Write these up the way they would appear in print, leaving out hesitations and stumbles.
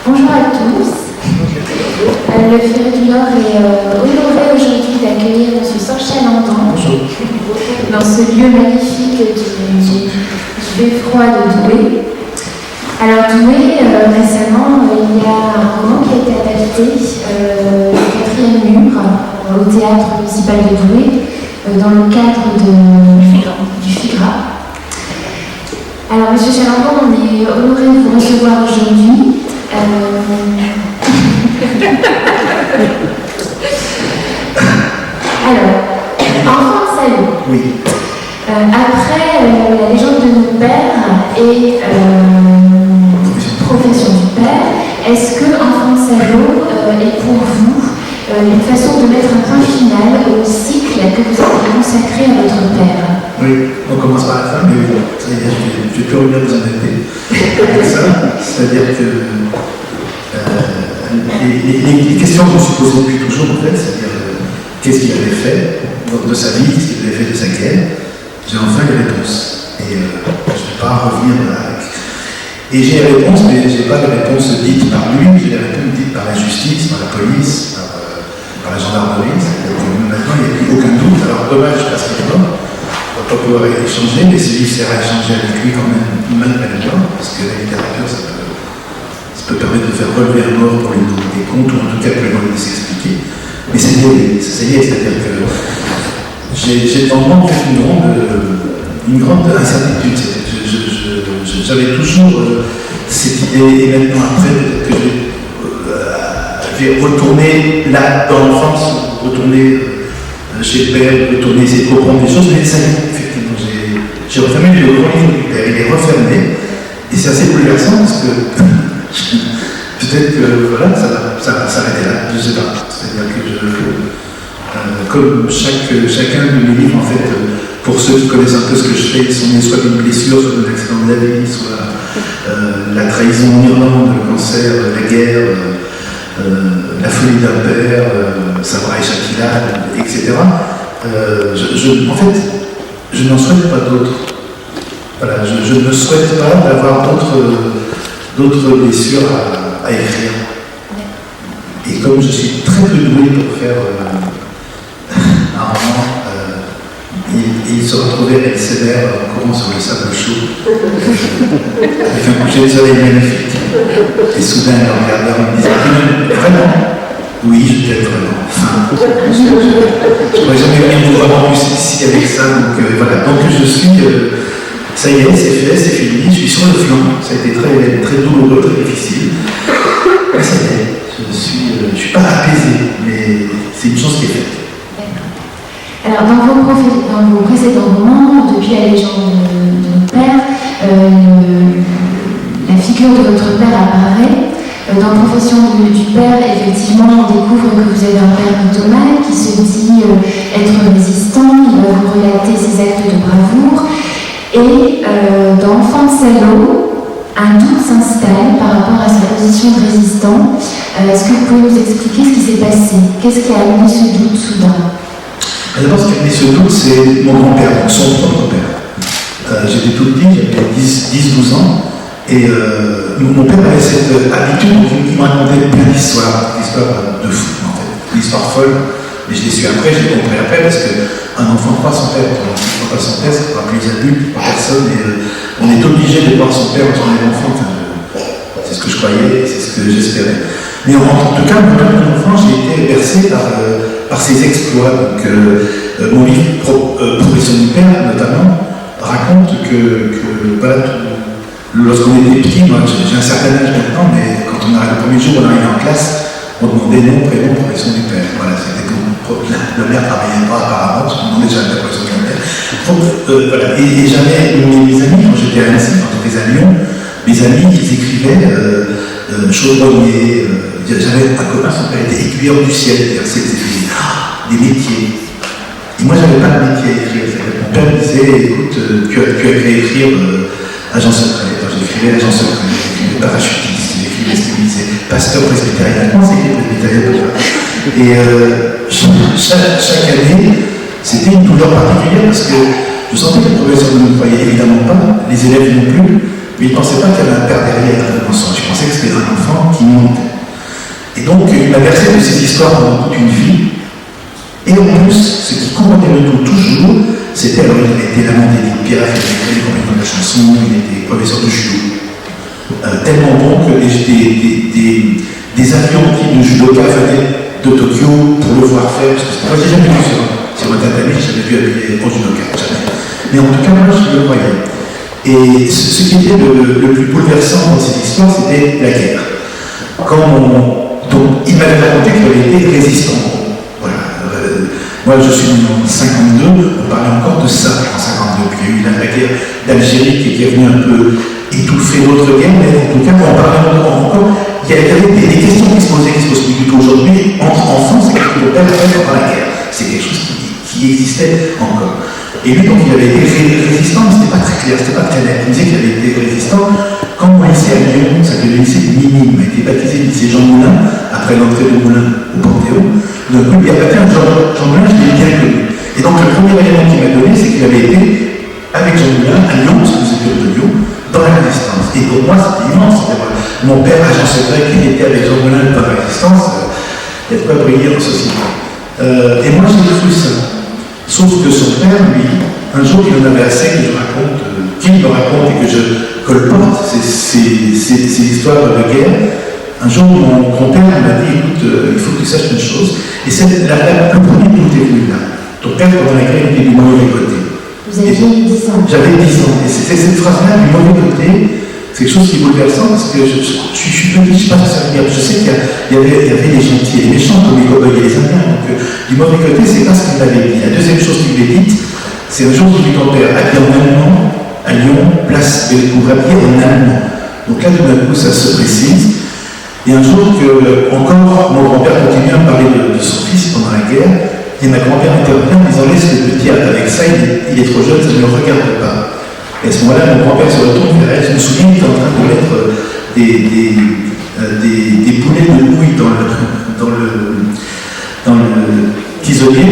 Bonjour à tous. Le Ferré du Nord est honoré aujourd'hui d'accueillir M. Sorchalandan dans ce lieu magnifique du beffroi de Douai. Alors Douai, récemment, il y a un roman qui a été adapté, le 4e mur, au théâtre municipal de Douai, dans le cadre du FIGRA. Alors M. Chalandan, on est honoré de vous recevoir aujourd'hui. Alors, enfant salaud. Oui. Après la légende de nos pères et profession du père, est-ce que enfant salaud est pour vous une façon de mettre un point final au cycle que vous avez consacré à votre père? Oui, on commence par la fin, mais bon, je vais plus revenir vous embêter avec ça. C'est-à-dire que les questions qu'on se pose depuis toujours, en fait, c'est-à-dire qu'est-ce qu'il avait fait de sa vie, qu'est-ce qu'il avait fait de sa guerre, j'ai enfin les réponses. Et je ne vais pas revenir là. Et j'ai les réponses, mais je n'ai pas les réponses dites par lui, j'ai les réponses dites par la justice, par la police, par la gendarmerie. Maintenant, il n'y a plus aucun doute. Alors, dommage, parce qu'il est mort. On va pas pouvoir échanger, mais c'est lui qui sert à échanger avec lui quand même, malgré le mort, parce que la littérature, ça peut permettre de faire relever un mort pour lui donner des comptes, ou en tout cas pour lui demander de s'expliquer. Mais ça y est, c'est-à-dire que j'ai devant moi en fait une grande incertitude. J'avais toujours cette idée, et maintenant après, peut-être que je vais retourner là dans l'enfance, retourner chez le père, retourner essayer de comprendre des choses, mais ça y est, effectivement, j'ai refermé le grand livre du père, il est refermé, et c'est assez bouleversant parce que peut-être que voilà, ça va s'arrêter là, je ne sais pas. C'est-à-dire que comme chacun de mes livres, en fait, pour ceux qui connaissent un peu ce que je fais, sont soit d'une blessure, soit d'un accident de la vie, soit la trahison en Irlande, le cancer, la guerre, la folie d'un père, Sabra et Shakila, etc. En fait, je n'en souhaite pas d'autres. Voilà, je ne souhaite pas d'avoir d'autres blessures à écrire. Et comme je suis très peu doué pour faire un roman, il se retrouvait avec sévère en courant sur le sable chaud, avec un coucher de soleil magnifique. Et soudain, elle regardait en me disant vraiment? Oui, je t'aime vraiment. Enfin, je n'aurais jamais venu vraiment plus ici avec ça. Donc voilà, donc je suis. Ça y est, c'est fait, c'est fini, je suis sur le flanc. Ça a été très, très douloureux, très difficile. Mais ça y est, je ne suis pas apaisé, mais c'est une chose qui est faite. Alors, dans vos précédents romans, depuis la légende de notre père, la figure de votre père apparaît. Dans Profession du père, effectivement, on découvre que vous avez un père mythomane qui se dit être résistant, il va vous relater ses actes de bravoure. Et dans Enfant salaud, un doute s'installe par rapport à sa position de résistant. Est-ce que vous pouvez nous expliquer ce qui s'est passé? Qu'est-ce qui a amené ce doute soudain? D'abord, ce qui a amené ce doute, c'est mon grand-père, son propre père. J'étais tout petit, j'avais 10-12 ans, et mon père avait cette habitude, il me racontait plein d'histoires de fou, en fait, d'histoires folles, mais je les suis après, je les compris après, parce qu'un enfant croit son père, quand il ne croit pas son père, c'est pas plus adulte, pas personne, et on est obligé de voir son père quand on est enfant, c'est ce que je croyais, c'est ce que j'espérais. Mais en tout cas, moi, comme enfant, j'ai été bercé par ses exploits. Donc, mon livre Profession du père, notamment, raconte que voilà, lorsqu'on était petit, moi j'ai un certain âge maintenant, mais quand on arrive le premier jour, on arrive en classe, on demandait nom, prénom, profession du père. Voilà, c'était comme le mère travaillait pas apparemment, parce qu'on demandait jamais la profession du père. Donc, voilà. Et j'avais mes amis, quand j'étais à Annecy, quand j'étais à Lyon, mes amis, ils écrivaient chaudronnier. J'avais un copain, son père était aiguilleur du ciel, c'était des métiers. Et moi, j'avais pas de métier à écrire. Mon père me disait, écoute, tu as qu'à écrire agent secret. J'écrivais agent secret, j'écrivais parachutiste, j'écrivais ce qu'il disait, pasteur presbytérien. Comment c'est écrit presbytérien? Et chaque année, c'était une douleur particulière parce que je sentais que le professeur ne me croyait évidemment pas, les élèves non plus. mais il ne pensait pas qu'il y avait un père derrière dans son. Je pensais que c'était un enfant qui mentait. Et donc, il m'a versé de ces histoires pendant toute une vie. Et en plus, ce qui couronnait le tout toujours, c'était, alors il était l'amant d'Edith Piaf, il avait écrit complètement la chanson, il était professeur de judo. Tellement bon que des avions de judoka venaient de Tokyo pour le voir faire, parce que moi j'ai jamais vu sur un tatami, j'ai jamais vu habiller au judoka, jamais. Mais en tout cas, moi je le voyais. Et ce qui était le plus bouleversant dans cette histoire, c'était la guerre. Donc, il m'avait raconté qu'il avait été résistant. Voilà. Moi, je suis né en 52, on parlait encore de ça en 52. Puis il y a eu la guerre d'Algérie qui est venue un peu étouffer d'autres guerres, mais en tout cas, on parlait encore. Il y avait des questions qui se posaient, qui se posent plus du tout aujourd'hui. Entre enfants, c'est quelque chose de père pendant la guerre. C'est quelque chose qui existait encore. Et lui, donc, il avait été résistant, mais c'était pas très clair, c'était pas très net. Il disait qu'il avait été résistant. Quand mon lycée à Lyon, ça s'appelait le lycée de Mini, m'a été baptisé le lycée Jean Moulin, après l'entrée de Moulin au Panthéon. Donc, il a dit Jean Moulin, je l'ai bien connu. Et donc, le premier élément qu'il m'a donné, c'est qu'il avait été avec Jean Moulin à Lyon, parce que nous étions de Lyon, dans la résistance. Et pour moi, c'était immense. Mon père, agent secret, qui était avec Jean Moulin dans la résistance, il y a de quoi briller en société. Et moi, j'ai cru ça. Sauf que son père, lui, un jour, il en avait assez que je raconte, qu'il me raconte et que je colporte ces histoires de guerre. Un jour, mon grand-père m'a dit, écoute, il faut que tu saches une chose. Et c'est le premier coup est venu là. Ton père, pendant la guerre, il était du mauvais côté. Vous aviez 10 ans. J'avais 10 ans. Et c'était cette phrase-là, du mauvais côté. C'est quelque chose qui est bouleversant parce que je suis petit, je ne sais pas ce que ça veut dire. Je sais qu'il y avait des gentils et des méchants comme les cow-boys et les indiens. Donc, du mauvais côté, c'est pas ce qu'il m'avait dit. La deuxième chose qu'il m'avait dite, c'est un jour où mon père habillé en allemand, à Lyon, place Bellecour, habillé en allemand. Donc là, tout d'un coup, ça se précise. Et un jour que, encore, mon grand-père continuait à parler de son fils pendant la guerre, et ma grand-mère intervient en disant laisse le petit avec ça, il est trop jeune, ça ne le regarde pas. Et à ce moment-là, mon grand-père se retourne vers elle. Je me souviens qu'il était en train de mettre des poulets de houille dans le tisonnier,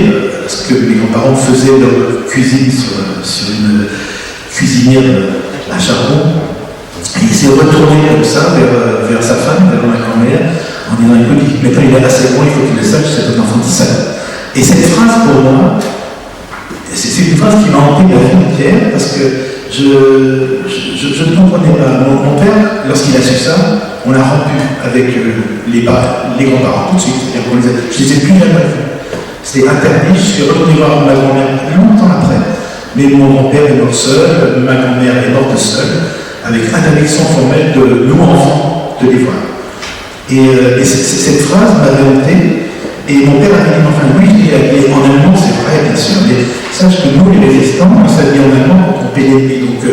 ce que mes grands-parents faisaient dans leur cuisine sur une cuisinière à charbon. Et il s'est retourné comme ça vers sa femme, vers ma grand-mère, en disant écoute, maintenant il est assez bon, il faut qu'il le sache, c'est un enfant de sale. Et cette phrase pour moi, c'est une phrase qui m'a hanté la vie entière parce que je ne comprenais pas. Mon père, lorsqu'il a su ça, on l'a rompu avec les grands-parents tout de suite. Je ne les ai plus jamais vus. C'était interdit. Je suis retourné voir ma grand-mère longtemps après. Mais mon grand-père est mort seul, ma grand-mère est morte seule, avec interdiction formelle de nous, enfants, de les voir. Et cette phrase m'avait hanté. Et mon père a dit, enfin oui, il a dit en allemand, c'est vrai, bien sûr, mais sache que nous, les résistants, on s'habille en allemand quand on paie l'ennemi. Donc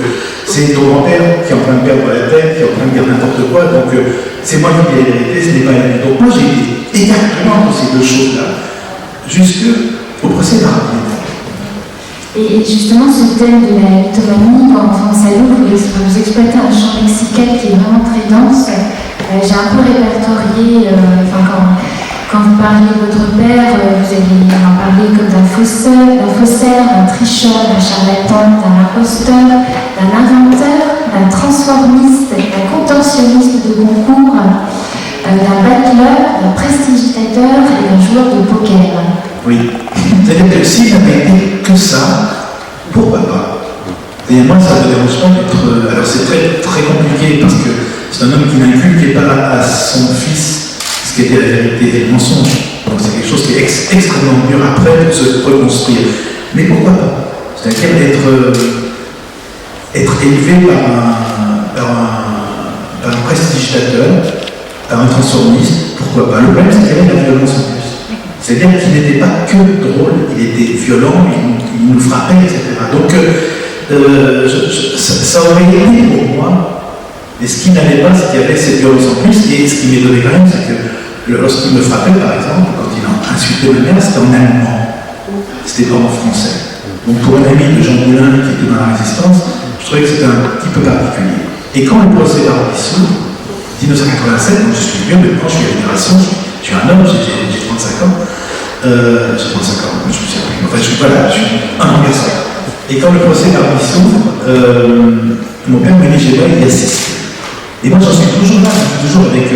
c'est ton grand-père qui est en train de perdre la tête, qui est en train de dire n'importe quoi, donc c'est moi qui ai la vérité, ce n'est pas l'ennemi. Donc moi, j'ai été exactement dans ces deux choses-là, jusqu'au procès d'Arabie. Et justement, ce thème de la mythomanie, quand ça l'ouvre, vous exploitez un champ lexical qui est vraiment très dense. J'ai un peu répertorié, quand vous parliez de votre père, vous allez en parler comme d'un faussaire, d'un tricheur, d'un charlatan, d'un imposteur, d'un inventeur, d'un transformiste, d'un contentionniste de concours, d'un battleur, d'un prestigitateur et d'un joueur de poker. Oui. C'est-à-dire que s'il n'avait été que ça, pourquoi pas? Et moi, ça ne me dérange pas d'être. Alors c'est très, très compliqué parce que c'est un homme qui n'inculquait pas à son fils ce qui était la vérité et le mensonge. Donc c'est quelque chose qui est extrêmement dur après de se reconstruire. Mais pourquoi pas? C'est-à-dire être élevé par un prestigitateur, par un transformiste, pourquoi pas? Le problème, c'est qu'il y avait la violence en plus. C'est-à-dire qu'il n'était pas que drôle, il était violent, il nous frappait, etc. Donc ça aurait été pour moi, mais ce qui n'allait pas, c'est qu'il y avait cette violence en plus, et ce qui m'étonnait quand même, c'est que lorsqu'il me frappait, par exemple, quand il a insulté ma mère, c'était en allemand. C'était pas en français. Donc pour un ami de Jean Moulin qui était dans la résistance, je trouvais que c'était un petit peu particulier. Et quand le procès d'Arabie s'ouvre, 1987, donc je suis vieux, maintenant je suis à génération, je suis un homme, j'ai 35 ans. J'ai 35 ans, je me suis appris. Enfin, je suis un garçon. Et quand le procès d'Arabie s'ouvre, mon père me dit, j'aimerais y assister. Et moi, j'en suis toujours là, je suis toujours avec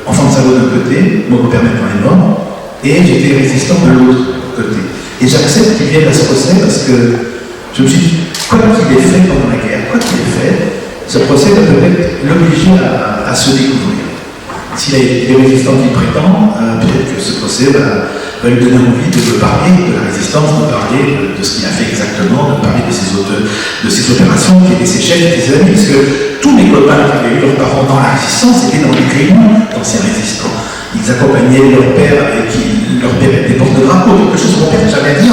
enfant de salaud d'un côté, mon père maintenant est mort, et j'étais résistant de l'autre côté. Et j'accepte qu'il vienne à ce procès parce que je me suis dit, quoi qu'il ait fait pendant la guerre, quoi qu'il ait fait, ce procès va peut-être l'obliger à se découvrir. S'il a été résistant qu'il prétend, peut-être que ce procès va lui donner envie de parler de la résistance, de parler de ce qu'il a fait exactement, de parler de ses opérations, qui étaient ses chefs et ses amis, parce que tous mes copains qui avaient eu leurs parents dans la résistance étaient dans les réunions d'anciens résistants. Ils accompagnaient leur père et leur père était porte-drapeau, quelque chose que mon père n'a jamais dit.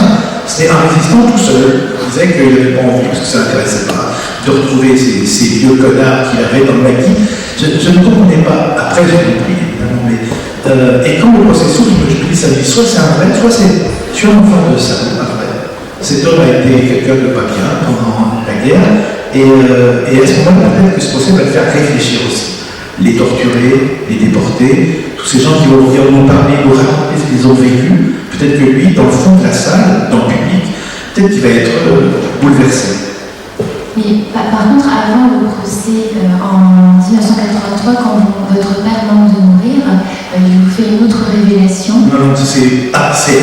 C'était un résistant tout seul. Il disait qu'il n'avait pas envie, parce que ça ne l'intéressait pas, de retrouver ces vieux connards qu'il avait dans le maquis. Je ne comprenais pas. Après, j'ai compris, évidemment. Et quand le processus, je me dis, ça dit, soit c'est un vrai, soit c'est tu es un enfant de ça, un vrai. Cet homme a été quelqu'un de pas bien pendant la guerre. Et à ce moment-là, peut-être que ce procès va le faire réfléchir aussi. Les torturés, les déportés, tous ces gens qui vont venir nous parler, nous raconter ce qu'ils ont vécu, peut-être que lui, dans le fond de la salle, dans le public, peut-être qu'il va être bouleversé. Mais par contre, avant le procès, en 1983, quand votre père demande de mourir, il vous fait une autre révélation. Non, c'est après.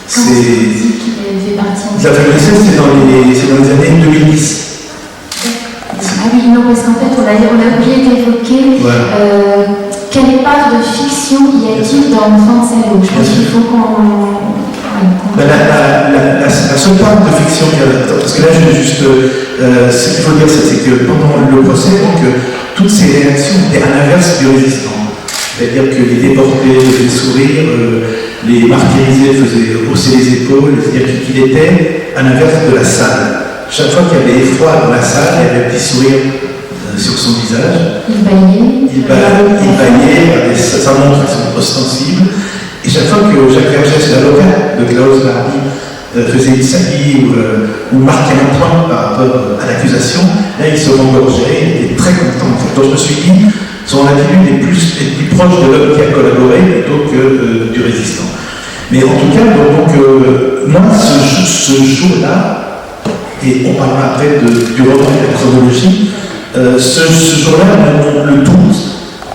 Quand vous dites qu'il fait partie en... La révélation, c'est dans les années 2010. Ah oui, non, parce qu'en fait, on a oublié d'évoquer quelle part de fiction y a-t-il dans Enfant de salaud. Je pense qu'il faut qu'on... La seule part de fiction qu'il y a, parce que là, je veux juste... ce qu'il faut dire, c'est que pendant le procès, donc, toutes ces réactions étaient à l'inverse du résistant. C'est-à-dire que les déportés faisaient sourire, les martyrisés faisaient hausser les épaules, c'est-à-dire qu'il était à l'inverse de la salle. Chaque fois qu'il y avait effroi dans la salle, il y avait un petit sourire sur son visage. Il baillait. Il baillait, sa montre ostensible. Et chaque fois que Jacques Vergès, l'avocat de Klaus Barbie, faisait une salie ou marquait un point par rapport à l'accusation, là il se rengorgeait, il était très content. Donc je me suis dit, son attitude est plus proche de l'homme qui a collaboré plutôt que du résistant. Mais en tout cas, moi, ce jour-là, et on parlera après du roman et de la chronologie, ce jour-là, le 12,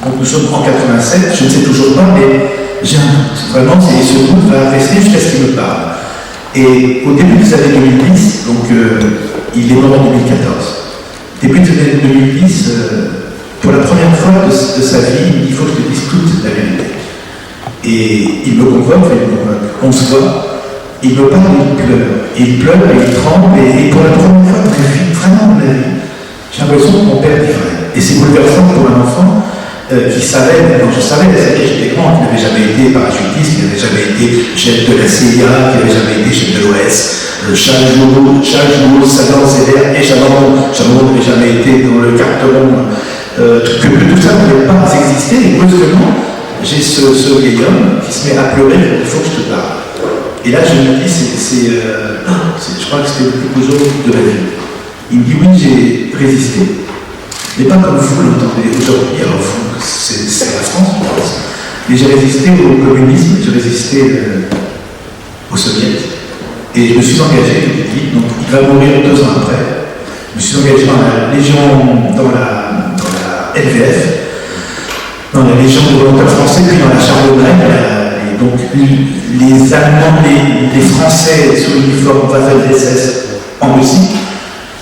donc nous sommes en 87, je ne sais toujours pas, mais j'ai un doute. Vraiment, ce doute va rester jusqu'à ce qu'il me parle. Et au début des années 2010, donc il est mort en 2014, début des années 2010, pour la première fois de sa vie, il faut que je te dise toute la vérité. Et il me convoque, on se voit, il me parle et il pleure, et il tremble, et pour la première fois de ma vie, vraiment de ma vie, j'ai l'impression que mon père dit vrai. Et c'est bouleversant pour un enfant qui savait, je savais à cette j'étais grand, qu'il n'avait jamais été parachutiste, qu'il n'avait jamais été chef de la CIA, qu'il n'avait jamais été chef de l'OS, Charles Joulot, Sagan, Zéder et Chameron n'avait jamais été dans le carton, que tout ça ne pouvait pas exister, et brusquement, j'ai ce vieil homme qui se met à pleurer, il faut que je te parle. Et là, je me dis, je crois que c'était le plus beau jour de ma vie. Il me dit, oui, j'ai résisté. Mais pas comme vous l'entendez aujourd'hui, alors c'est la France, je pense. Mais j'ai résisté au communisme, j'ai résisté aux soviets. Et je me suis engagé, il dit, donc il va mourir 2 ans après. Je me suis engagé dans la Légion, dans la LVF, dans la Légion de volontaires français, puis dans la Charbonnaille. Et donc les Allemands, les Français sur l'uniforme Waffen-SS en Russie,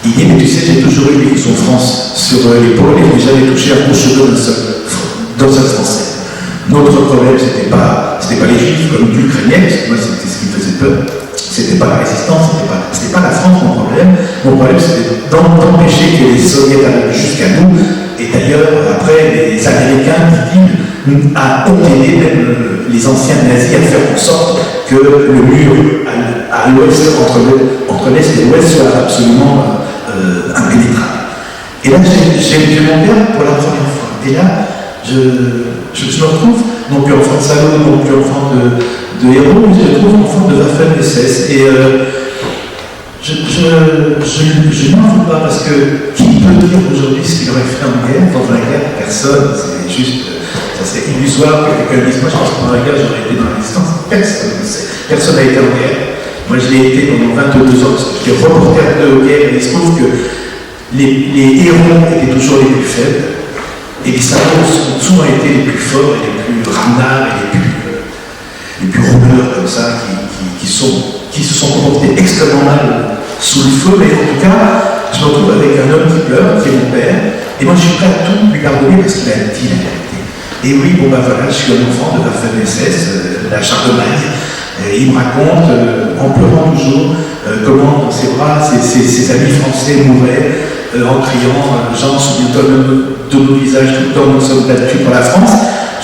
il dit, mais tu sais, j'ai toujours eu l'écusson France sur l'épaule et je n'ai jamais touché un coup de cheveux d'un seul Français. Notre problème, c'était pas les Juifs comme l'Ukrainien, parce que moi, c'était ce qui me faisait peur. C'était pas la résistance, c'était pas la France, mon problème. Mon problème, c'était d'empêcher que les Soviets arrivent jusqu'à nous. Et d'ailleurs, après, les Américains qui a aidé même les anciens nazis à faire en sorte que le mur à l'ouest, entre l'est et l'ouest, soit absolument impénétrable. Et là, j'ai mon père pour la première fois. Et là, je me retrouve, non plus enfant de salaud, non plus enfant de héros, mais je me retrouve enfant de Waffen-SS. Et je n'en veux pas, parce que qui peut dire aujourd'hui ce qu'il aurait fait en guerre? Pendant la guerre, personne, c'est juste, ça serait illusoire que quelqu'un dise, moi je pense que pendant la guerre j'aurais été dans la résistance. Personne ne sait. Personne n'a été en guerre. Moi je l'ai été pendant 22 ans, parce que j'étais reporter de guerre, et il se trouve que les héros étaient toujours les plus faibles, et les salauds ont souvent été les plus forts, et les plus ramnards, et les plus rouleurs comme ça, qui se sont comportés extrêmement mal sous le feu, mais en tout cas, je me retrouve avec un homme qui pleure, qui est mon père, et moi je suis prêt à tout lui pardonner parce qu'il a dit la vérité. Et oui, bon ben voilà, je suis un enfant de la FNSS, de la Charlemagne, et il me raconte, en pleurant toujours, comment dans ses bras, ses amis français mouraient, en criant, Jean, souviens-toi de nos visages, tout le temps nous sommes battus pour la France.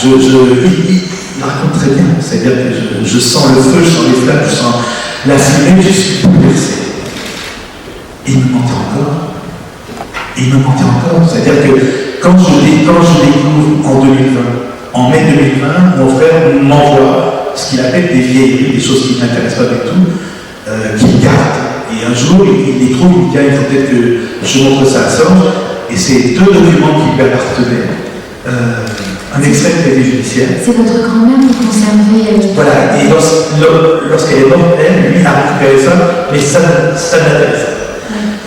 Il raconte très bien, c'est-à-dire que je sens le feu, je sens les flammes, je sens la fumée, je suis bouleversé. Et il me mentait encore. Et il me mentait encore. C'est-à-dire que quand je découvre en 2020, en mai 2020, mon frère m'envoie ce qu'il appelle des vieilleries, des choses qui ne m'intéressent pas du tout, qu'il garde. Et un jour, il les trouve, il me dit, il faut peut-être que je montre ça à Sorge. Et c'est 2 documents qui lui appartenaient. Un extrait de casier judiciaire. C'est votre grand-mère qui conservait. Voilà, et lorsqu'elle est morte, lui a récupéré ça, mais ça n'intéresse pas.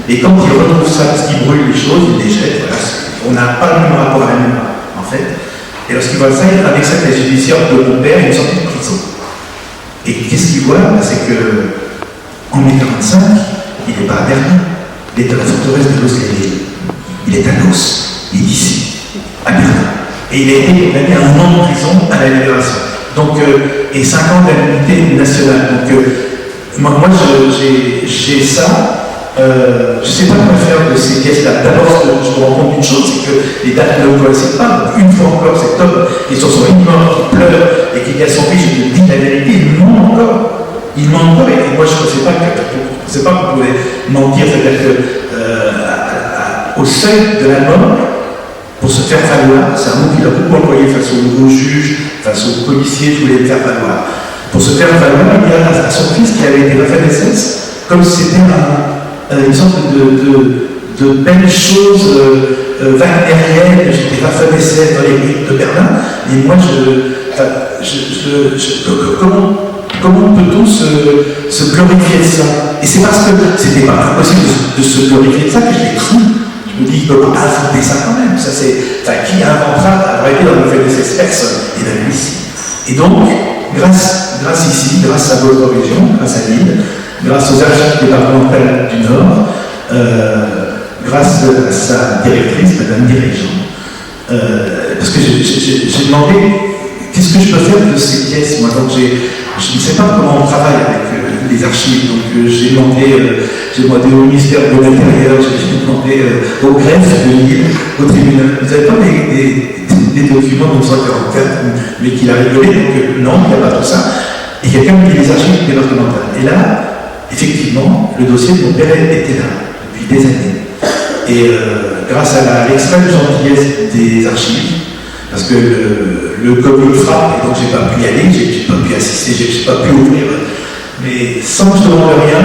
Et quand il retrouve ça, parce qu'il brûle les choses, il les jette, voilà, on n'a pas le même rapport à la mémoire, en fait. Et lorsqu'il voit ça, il a un extrait de casier judiciaire de mon père, il est sorti de prison. Et qu'est-ce qu'il voit? C'est que en mai 1945, il n'est pas à Berlin, il est à la forteresse de Los-Lévy. Il est à Los, il est ici, à Berlin. Et il a été condamné à 1 an de prison à la Libération. Donc, et 5 ans d'indemnité nationale. Donc, moi j'ai ça. Je ne sais pas quoi faire de ces pièces-là. D'abord, je me rends compte d'une chose, c'est que les dates ne coïncident pas. Donc, une fois encore, cet homme qui est sur son lit mort, qui pleure et qui dit à son fils, je te dis la vérité, il ment encore. Il ment encore. Et moi, je ne pensais pas qu'on pouvait mentir. C'est-à-dire qu'au seuil de la mort, pour se faire valoir, c'est un mot qu'il a beaucoup employé face aux nouveaux juges, face aux policiers, je voulais le faire valoir. Pour se faire valoir, il y a à son fils qui avait été Waffen-SS, comme si c'était une sorte de belle chose wagnérienne. J'étais Waffen-SS dans les rues de Berlin, et moi comment peut-on se glorifier de ça? Et c'est parce que c'était pas possible de se glorifier de ça que je l'ai cru. Je me dis, il ne peut pas inventer ça quand même. Ça, qui inventera la vérité dans le fait de ces personnes? Et bien lui ici. Et donc, grâce à votre région, grâce à Lille, grâce aux archives départementales du Nord, grâce à sa directrice, madame dirigeant, parce que j'ai demandé qu'est-ce que je peux faire de ces pièces, moi. Donc je ne sais pas comment on travaille avec les archives, donc j'ai demandé au ministère de l'Intérieur, j'ai demandé au greffe de Lille, au tribunal. Vous n'avez pas des documents de 1944, mais qu'il a rigolé, donc non, il n'y a pas tout ça. Et quelqu'un me dit les archives départementales. Et là, effectivement, le dossier de mon père était là, depuis des années. Et grâce à l'extrême gentillesse des archives, parce que le Covid frappe, et donc j'ai pas pu y aller, j'ai pas pu assister, j'ai pas pu ouvrir. Mais sans que je demande rien,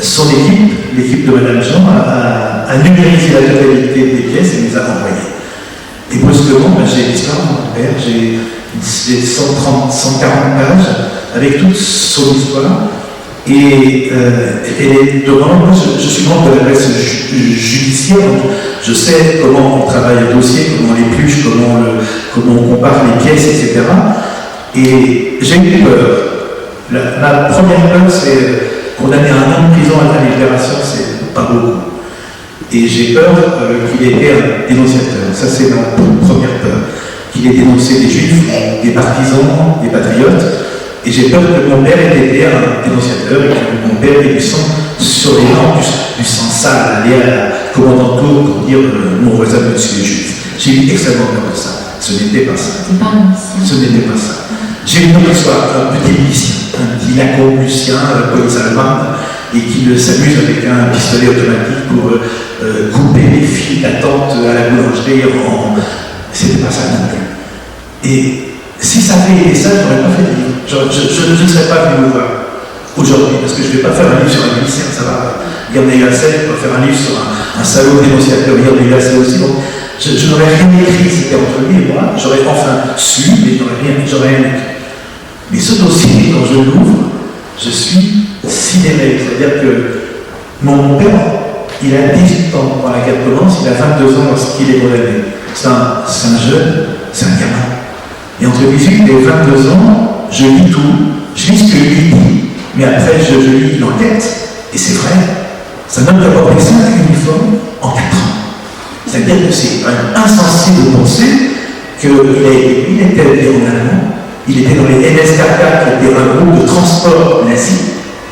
son équipe, l'équipe de Madame Jean, a numérisé la totalité des pièces et les a envoyées. Et brusquement, j'ai l'histoire de mon père, j'ai 140 pages avec toute son histoire. Et elle est devant moi, je suis membre de la presse judiciaire, donc je sais comment on travaille le dossier, comment on l'épluche, comment on compare les pièces, etc. Et j'ai eu peur. Ma première peur, c'est condamner à 1 an de prison à la libération, c'est pas beaucoup. Et j'ai peur qu'il ait été un dénonciateur. Ça, c'est ma première peur. Qu'il ait dénoncé des juifs, des partisans, des patriotes. Et j'ai peur que mon père ait été un dénonciateur et que mon père ait du sang sur les dents, du sang sale, aller à la commandante Tour pour dire mon voisin monsieur est juif. J'ai eu extrêmement peur de ça. Ce n'était pas ça. Ce n'était pas ça. J'ai une autre histoire, un petit Lucien, un petit Lacombe Lucien, police allemande, et qui s'amuse avec un pistolet automatique pour couper les fils d'attente à la boulangerie. C'était pas ça non plus. Et si ça avait été ça, je n'aurais pas fait de livre. Je ne serais pas venu vous voir aujourd'hui, parce que je ne vais pas faire un livre sur un lycéen, ça va. Il y en a eu assez, je ne vais pas faire un livre sur un salaud dénonciateur, il y en a eu assez aussi. Donc, je n'aurais rien écrit, c'était entre lui et moi. J'aurais enfin su, mais j'aurais rien écrit. Mais ce dossier, quand je l'ouvre, je suis sidéré. C'est-à-dire que mon père il a 18 ans quand la guerre commence, il a 22 ans lorsqu'il est condamné. C'est un jeune, c'est un gamin. Et entre 18 et 22 ans, je lis tout, je lis ce que lui dit, mais après je lis l'enquête, et c'est vrai, c'est un homme qui a porté 5 uniformes en 4 ans. C'est-à-dire que c'est insensé de penser qu'il était en allemand, il était dans les NSKK, qui étaient un groupe de transport nazi,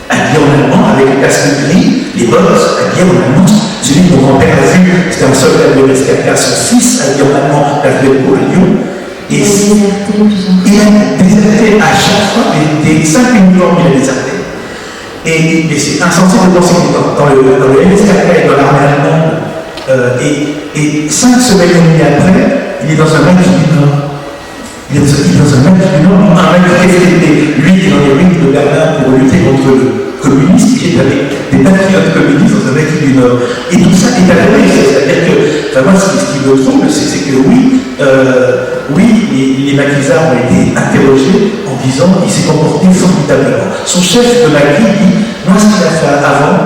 habillé en allemand, avec le casque gris, les bottes, habillé en allemand. Celui que mon grand-père a vu, c'était un soldat de NSKK, son fils, habillé en allemand, l'a fait pour Lyon. Et il a déserté à chaque fois, des 5 uniformes, il a déserté. Et c'est insensé de penser que dans le NSKK et dans l'armée allemande, et 5 semaines et demie après, il est dans un maquis du Nord. Il est dans un maquis du Nord, un maquis qui était, lui, qui est dans les ruines de Berlin pour lutter contre le communisme, qui est avec des patriotes communistes dans un maquis du Nord. Et tout ça est avéré. C'est-à-dire que, moi, ce qui me trouble, c'est que oui, les maquisards ont été interrogés en disant qu'il s'est comporté formidablement. Son chef de maquis dit, moi, ce qu'il a fait avant,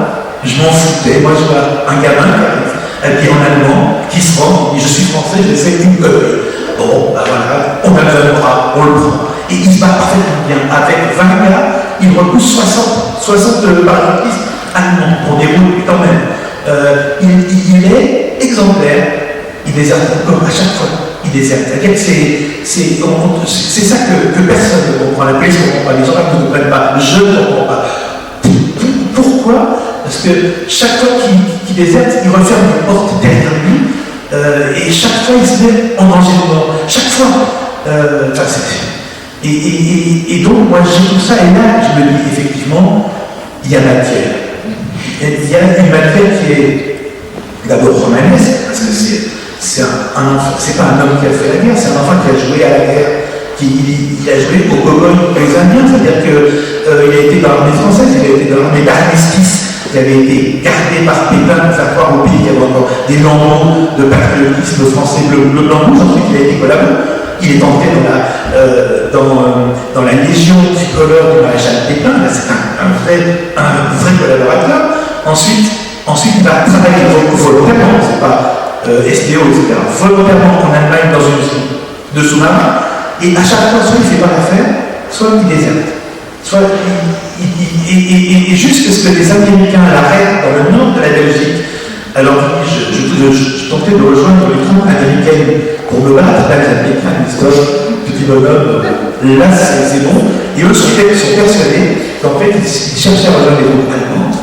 je m'en foutais. Moi, je vois un gamin habillé en allemand, qui se rend, il dit, je suis français, j'ai fait une connerie. Bon, ben voilà, on a besoin de bras, on le prend. Et il se bat parfaitement bien. Avec 20 gars, il repousse 60 parachutistes allemands pour des routes quand même. Il est exemplaire, il déserte encore à chaque fois. Il déserte. C'est-à-dire que c'est ça que personne ne comprend. La police ne comprend pas, les gens ne comprennent pas, je ne comprends pas. Pourquoi? Parce que chaque fois qu'il déserte, il referme les portes derrière lui. Et chaque fois, il se met en danger de mort. Chaque fois. Et donc, moi, j'ai tout ça, et là, je me dis, effectivement, il y a matière. Il y a une matière qui est d'abord romanesque, parce que c'est un enfant, c'est pas un homme qui a fait la guerre, c'est un enfant qui a joué à la guerre, il a joué au cowboy pour les Indiens, c'est-à-dire qu'il a été dans l'armée française, il a été dans l'armée d'armistice, qui avait été gardé par Pétain pour faire croire au pays qu'il y avait encore des lambeaux de patriotisme français bleu, blanc, rouge. Ensuite, il a été collaborateur. Il est entré dans la légion tricolore du maréchal Pétain. Là, c'est un vrai collaborateur. Ensuite, il va travailler volontairement, c'est pas SDO, etc. Volontairement en Allemagne dans une usine de sous-marins. Et à chaque fois, soit il ne fait pas l'affaire, soit il déserte. Soit et jusqu'à ce que les Américains l'arrêtent dans le nord de la Belgique. Alors je tentais de rejoindre les troupes américaines pour me battre. Là, les Américains me disent, petit bonhomme, là c'est bon. Et eux sont persuadés qu'en fait, ils cherchaient à rejoindre les troupes allemandes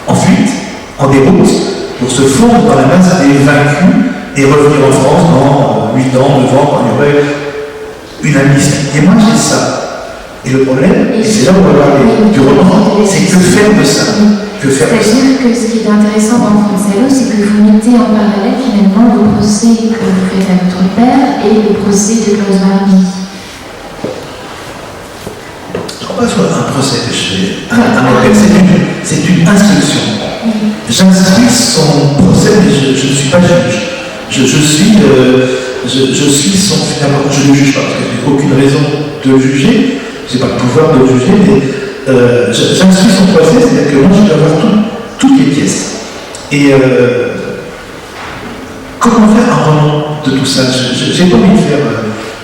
en fuite, en déroute, pour se fondre dans la masse des vaincus et revenir en France dans 8 ans, 9 ans, quand il y aurait une amnistie. Et moi, j'ai ça. Et le problème, et c'est là où on va parler du roman, c'est que faire de ça. C'est-à-dire que ce qui est intéressant dans Français, c'est que vous mettez en parallèle finalement le procès que vous faites à votre père et le procès de Klaus Barbie. Je ne crois pas que ce soit un procès que je fais à mon père, c'est une instruction. J'instruis son procès, mais je ne suis pas juge. Je suis son finalement, je ne le juge pas parce que je n'ai aucune raison de le juger. Je n'ai pas le pouvoir de le juger, mais j'instruis son procès, c'est-à-dire que moi je dois avoir toutes les pièces. Et comment faire un roman de tout ça? J'ai pas envie de faire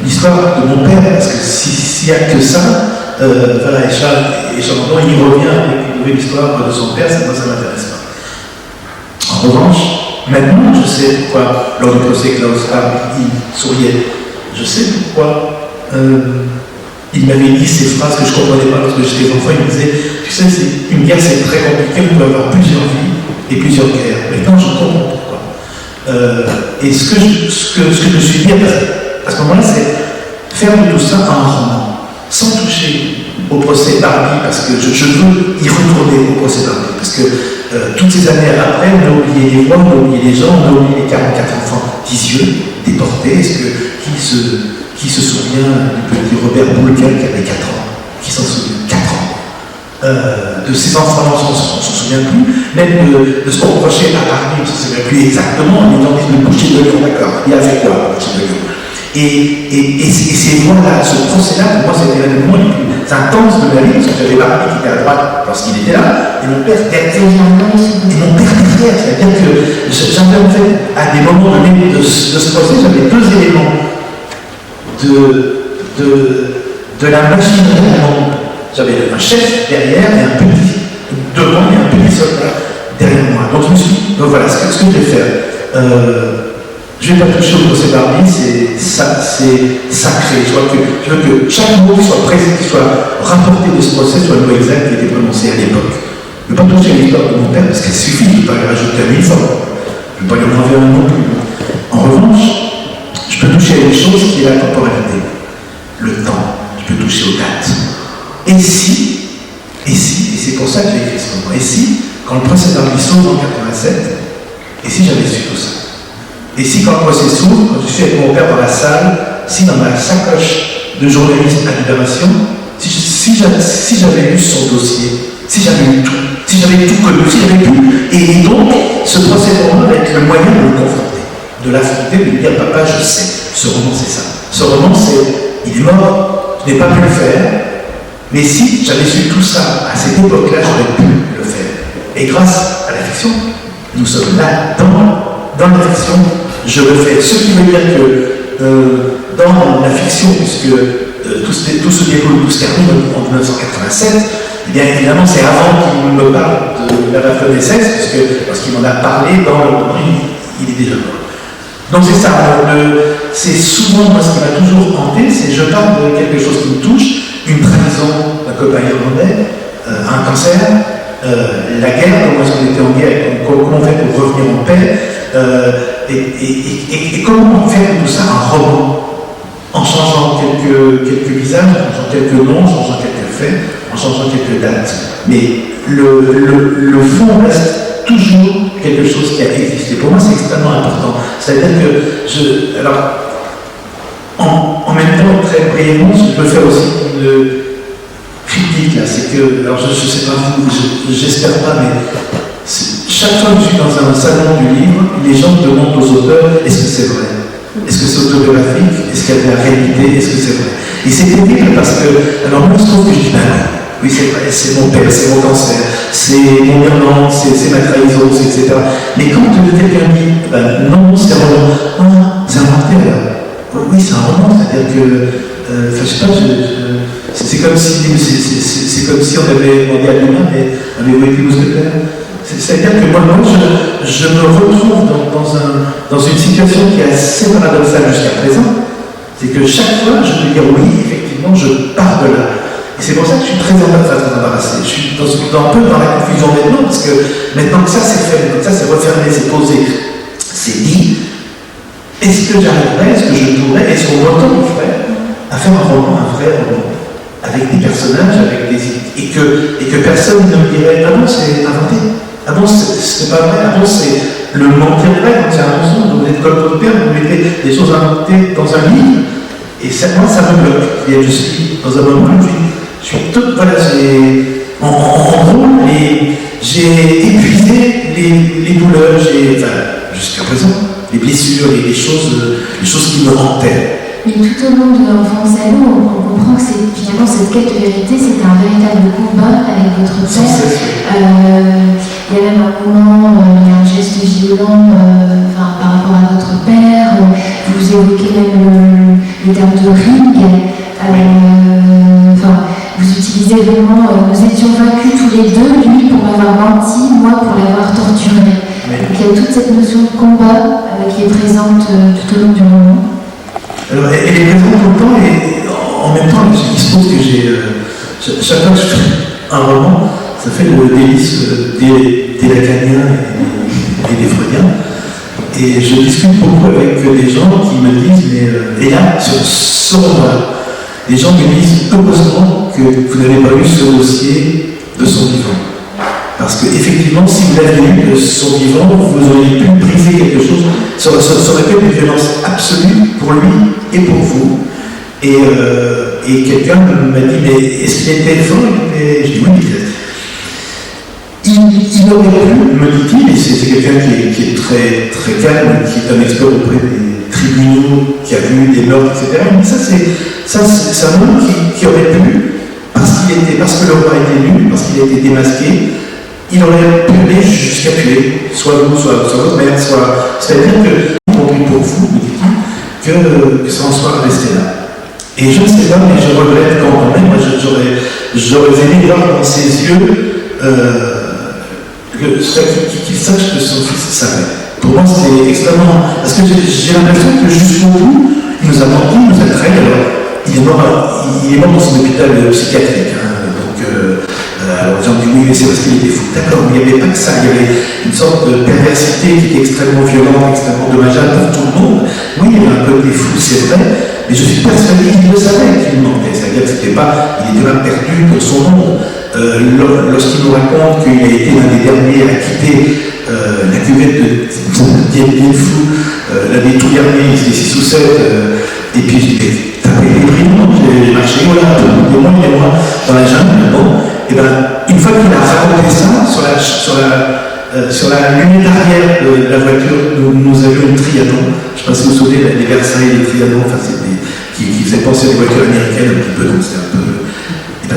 l'histoire de mon père, parce que s'il n'y a que ça, voilà, et Charles, il revient avec une nouvelle histoire de son père, ça ne m'intéresse pas. En revanche, maintenant je sais pourquoi, lors du procès Klaus Barbie, il souriait. Je sais pourquoi. Il m'avait dit ces phrases que je ne comprenais pas lorsque j'étais enfant. Il me disait, tu sais, une guerre c'est très compliqué, on peut avoir plusieurs vies et plusieurs guerres. Maintenant je comprends pourquoi. Et ce que je me suis dit à ce moment-là, c'est faire de tout ça un roman, sans toucher au procès Barbie, parce que je veux y retourner au procès Barbie, parce que toutes ces années après, on a oublié les voix, on a oublié les gens, on a oublié les 44 enfants d'Isieux, déportés. Qui se souvient du petit Robert Boulquin qui avait 4 ans, qui s'en souvient, 4 ans. De ces enfants-là, on ne s'en souvient plus, même de ce qu'on reprochait à Barbie, on ne s'en souvient plus exactement, les gens disent le boucher de Lyon, d'accord, il a fait quoi, le boucher de Lyon? Et ces voix-là, ce procès-là, pour moi, c'était l'un des moments les plus intenses de ma vie, parce que j'avais Barbie qui était à droite lorsqu'il était là, et mon père derrière. C'est-à-dire que j'avais en fait, à des moments donnés de ce procès, j'avais deux éléments de la machinerie allemande. J'avais un chef derrière et un petit devant et un petit soldat derrière moi. Donc je me suis dit, donc voilà, ce que je vais faire. Je ne vais pas toucher au procès Barbie, c'est sacré. Je veux que chaque mot qui soit présent, qui soit rapporté de ce procès soit le mot exact qui a été prononcé à l'époque. Je ne vais pas toucher à l'histoire de mon père parce qu'elle suffit, je ne vais pas lui rajouter un uniforme. Je ne vais pas lui en enlever un non plus. En revanche, je peux toucher à une chose qui est la temporalité, le temps. Je peux toucher aux dates. Et c'est pour ça que j'ai écrit ce moment. Et si, quand le procès Barbie s'ouvre en 87, et si j'avais su tout ça? Et si quand le procès s'ouvre, quand je suis avec mon père dans la salle, si dans ma sacoche de journaliste à Libération, si j'avais lu son dossier, si j'avais lu tout, si j'avais tout connu, si j'avais tout, et donc ce procès pour moi va être le moyen de le confronter, de l'affronter, de lui dire papa je sais, ce roman c'est ça. Ce roman c'est, il est mort, je n'ai pas pu le faire, mais si j'avais su tout ça à cette époque-là, j'aurais pu le faire. Et grâce à la fiction, nous sommes là dans la fiction, je le fais. Ce qui veut dire que dans la fiction, puisque tout se déroule, tout se termine en 1987, eh bien évidemment c'est avant qu'il me parle de la bataille des sexes, parce qu'il m'en a parlé dans le roman, il est déjà mort. Donc c'est ça, c'est souvent moi ce qui m'a toujours hanté, c'est je parle de quelque chose qui me touche, une trahison d'un copain irlandais, un cancer, la guerre, comment est-ce qu'on était en guerre, comment on fait pour revenir en paix, et comment on fait de tout ça un roman, en changeant quelques visages, en changeant quelques noms, en changeant quelques faits, en changeant quelques dates. Mais le fond reste toujours quelque chose qui a existé. Pour moi, c'est extrêmement important. C'est-à-dire que alors, en même temps, très brièvement, je peux faire aussi une critique là. C'est que, alors je ne sais pas vous, j'espère pas, mais chaque fois que je suis dans un salon du livre, les gens me demandent aux auteurs est-ce que c'est vrai? Est-ce que c'est autobiographique? Est-ce qu'il y a de la réalité? Est-ce que c'est vrai? Et c'est terrible parce que, alors moi je trouve que je dis oui c'est vrai, c'est mon père, c'est mon cancer, c'est mon Irlande, c'est ma trahison, etc. Mais quand quelqu'un dit non, c'est un roman, ah, c'est inventé là. Oui, c'est un roman, c'est-à-dire que, je sais pas, c'est comme si on avait demandé à l'humain, mais avez-vous été mousquetaire? C'est-à-dire que moi, je me retrouve dans une situation qui est assez paradoxale jusqu'à présent. C'est que chaque fois, je peux dire oui, effectivement, je pars de là. Et c'est pour ça que je suis très embarrassé. Je suis un peu dans la confusion maintenant, parce que maintenant que ça c'est fait, maintenant que ça c'est refermé, c'est posé, c'est dit, est-ce que j'arriverai, est-ce que je pourrais, est-ce qu'on m'autoriserait à faire un roman, un vrai roman, avec des personnages, avec et que personne ne me dirait ah non, c'est inventé. Ah bon, c'est pas vrai, ah bon, c'est le mentir vrai, c'est un mensonge, vous êtes comme votre père, vous mettez des choses inventées dans un livre, et ça, moi ça me bloque. Et je suis dans un moment où je suis tout, voilà, en gros, j'ai épuisé les douleurs, jusqu'à présent, les blessures, les choses qui me hantaient. Mais tout au long de l'enfance à nous, on comprend que finalement cette quête de vérité, c'était un véritable combat avec votre père. Il y a même un moment, il y a un geste violent par rapport à votre père. Vous évoquez même le terme de ring. Vous utilisez vraiment, nous étions vaincus tous les deux, lui pour m'avoir menti, moi pour l'avoir torturé. Donc il y a toute cette notion de combat qui est présente tout au long du roman. Alors, elle est présente tout le temps et en même temps, il se trouve que chaque fois que je fais un roman, ça fait le délice des lacaniens et des freudiens. Et je discute beaucoup avec des gens qui me disent, et là, sur ce roman-là, les gens me disent heureusement que vous n'avez pas eu ce dossier de son vivant. Parce qu'effectivement, si vous l'aviez eu de son vivant, vous auriez pu briser quelque chose. Ça aurait été une violence absolue pour lui et pour vous. Et quelqu'un m'a dit, mais est-ce qu'il était fort? Je dis oui, il aurait pu, me dit-il, et c'est quelqu'un qui est très, très calme, qui est un expert auprès des tribunaux, qui a vu des meurtres, etc. Mais ça, c'est un homme qui aurait pu parce que le roi était nul, parce qu'il a été démasqué, il aurait pu aller jusqu'à tuer, soit vous, soit votre mère, c'est-à-dire que, pour vous, que ça en soit resté là. Et je ne sais pas, mais je regrette quand même, moi j'aurais aimé voir dans ses yeux qu'il sache que son fils savait. Pour moi, c'est extrêmement. Parce que j'ai l'impression que jusqu'au bout, il nous a menti, il nous a trahi. Alors, il est mort dans son hôpital psychiatrique. Alors, les gens disent oui, mais c'est parce qu'il était fou. D'accord, mais il n'y avait pas que ça. Il y avait une sorte de perversité qui était extrêmement violente, extrêmement dommageable pour tout le monde. Oui, il y avait un peu des fous, c'est vrai, mais je suis persuadé qu'il le savait qu'il mentait. C'est-à-dire que c'était pas, il était même perdu dans son monde. Lorsqu'il nous raconte qu'il a été l'un des derniers à quitter la cuvette de fou, l'un des tout derniers, il était 6 ou 7, et puis j'ai tapé les prix, j'ai marché, voilà, des mois dans la jungle, bon, et bien, une fois qu'il a raconté ça, sur la lunette arrière de la voiture, nous avions une Trianon, je ne sais pas si vous vous souvenez, les Versailles, les Trianon, enfin, qui faisaient penser à des voitures américaines un petit peu, donc c'est un peu.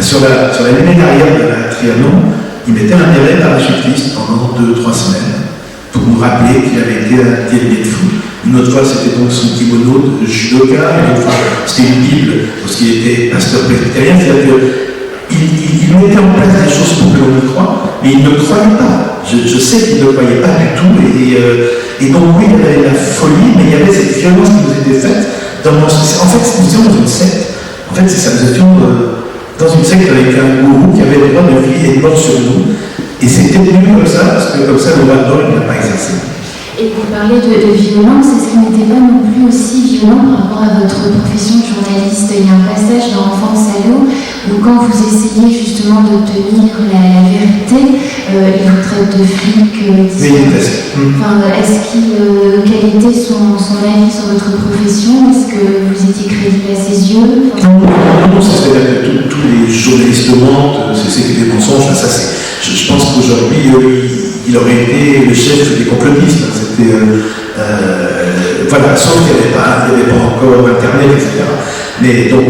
Sur la lunette arrière de la Trianon, il m'était un élève parachutiste pendant 2-3 semaines pour nous rappeler qu'il avait été un terrier de fou. Une autre fois, c'était donc son kimono de judoka, une autre fois, c'était une Bible, parce qu'il était pasteur presbytérien, c'est-à-dire qu'il mettait en place des choses pour que l'on y croit, mais il ne croyait pas. Je sais qu'il ne croyait pas du tout, et donc oui, il y avait la folie, mais il y avait cette violence qui nous était faite. En fait, nous étions dans une secte. En fait, c'est ça, nous étions dans une secte avec un gourou qui avait le droit de vie et de mort sur nous. Et c'était devenu comme ça, parce que comme ça, le roi d'or, il n'a pas exercé. Et vous parlez de violence, est-ce qu'il n'était pas non plus aussi violent par rapport à votre profession de journaliste? Il y a un passage dans Enfant de salaud où quand vous essayez justement d'obtenir la vérité, il vous traite de flic. Quel était son avis sur votre profession? Est-ce que vous étiez crédible à ses yeux? Non, c'est-à-dire que tous les journalistes mentent, c'est des mensonges, ça c'est. Je pense qu'aujourd'hui, il aurait été le chef des complotistes. Voilà, sauf qu'il n'y avait pas encore Internet, etc. Mais donc,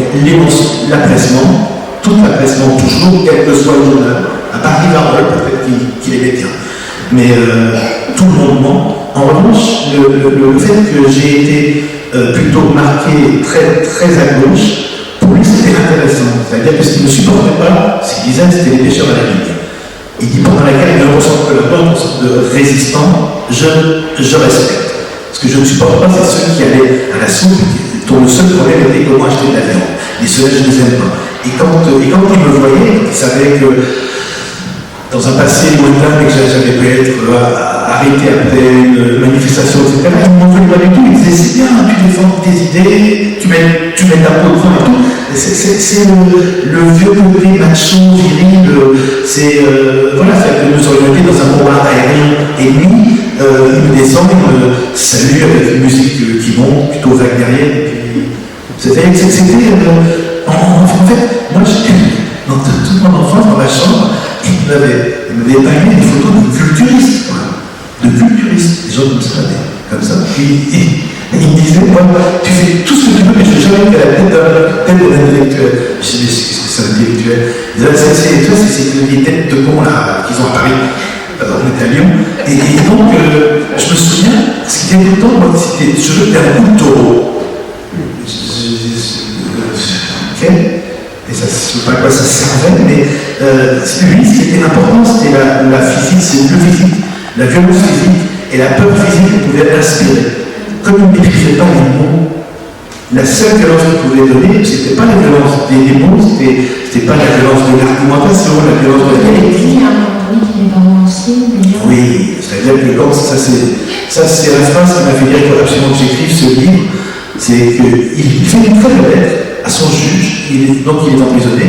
la presse ment, toute la presse ment toujours, quel que soit le journal, à part Rivarol, peut-être qu'il est bien. Mais tout le monde ment. En revanche, le fait que j'ai été plutôt marqué très, très à gauche, pour lui c'était intéressant. C'est-à-dire que ce qu'il ne supportait pas, ce qu'il disait, c'était les pêcheurs à la ligne. Il dit pendant laquelle il ne ressent que la bonne sorte de résistant, je respecte. Ce que je ne supporte pas, c'est ceux qui allaient à la soupe, dont le seul problème était comment acheter de la viande. Et ceux-là, je ne les aime pas. Et quand il me voyait, il savait que dans un passé lointain, que j'avais pu être arrêté après une manifestation, etc., il ne m'en voulait pas du tout. Il disait, c'est bien, tu défends tes idées, tu mets ta peau devant et tout. C'est le vieux côté macho, viril, voilà, c'est que nous aurions été dans un bombardement aérien ennemi, il me descend, il me salue avec une musique qui monte, plutôt wagnerienne. C'était, en fait, moi, dans toute mon enfance, dans ma chambre, il m'avait épinglé des photos de culturistes, des gens comme ça, puis il me disait, moi, tu fais tout ce que tu veux, mais je n'ai jamais fait la tête d'un intellectuel. Je dis, qu'est-ce que c'est un intellectuel? Il disait, c'est des têtes de cons là, qu'ils ont à Paris, on était à Lyon. Et donc, je me souviens, ce qui était tout le temps, moi, c'était, je jetais un coup de taureau. Ok? Et ça, je ne sais pas à quoi ça servait, mais lui, ce qui était important, c'était la physique, c'est le physique, la violence physique et la peur physique qu'il pouvait inspirer. Comme il ne maîtrisait pas les mots, la seule violence qu'il pouvait donner, ce n'était pas la violence des mots, c'était pas la violence de l'argumentation, la violence de la dialectique. Oui, c'est-à-dire que comme ça c'est la phrase qui m'a fait dire qu'il faut absolument que j'écrive ce livre, c'est qu'il fait une très belle lettre à son juge, donc il est emprisonné,